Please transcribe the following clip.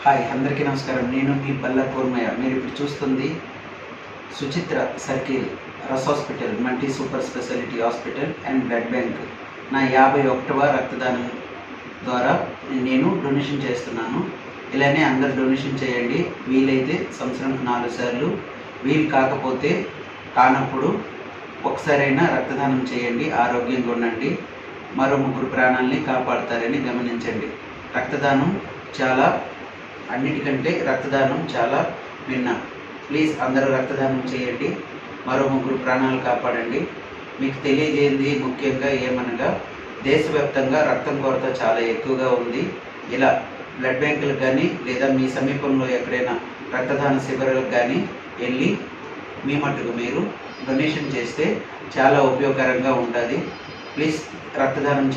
Hi అందరికీ నమస్కారం. నేను మీ బల్ల కూర్మయ్య. మీరు ఇప్పుడు చూస్తుంది సుచిత్ర సర్కిల్ రస్ hospital, multi super speciality hospital and blood bank. నా 51వ రక్తదానం ద్వారా నేను డొనేషన్ చేస్తున్నాను. ఇలానే అందరు డొనేషన్ చేయండి. వీలైతే సంవత్సరానికి 4 సార్లు, వీలు కాకపోతే కానప్పుడు ఒకసారైనా రక్తదానం చేయండి. ఆరోగ్యంగా ఉండండి. మరో 3 ప్రాణాలని కాపాడతారని గమనించండి. రక్తదానం అన్నిటికంటే రక్తదానం చాలా భిన్నం. ప్లీజ్ అందరూ రక్తదానం చేయండి. మరో 3 ప్రాణాలు కాపాడండి. మీకు తెలియజేయండి ముఖ్యంగా ఏమనగా, దేశవ్యాప్తంగా రక్తం కొరత చాలా ఎక్కువగా ఉంది. ఇలా బ్లడ్ బ్యాంకులకు కానీ లేదా మీ సమీపంలో ఎక్కడైనా రక్తదాన శిబిరాలకు కానీ వెళ్ళి మీ మట్టుకు మీరు డొనేషన్ చేస్తే చాలా ఉపయోగకరంగా ఉంటుంది. ప్లీజ్ రక్తదానం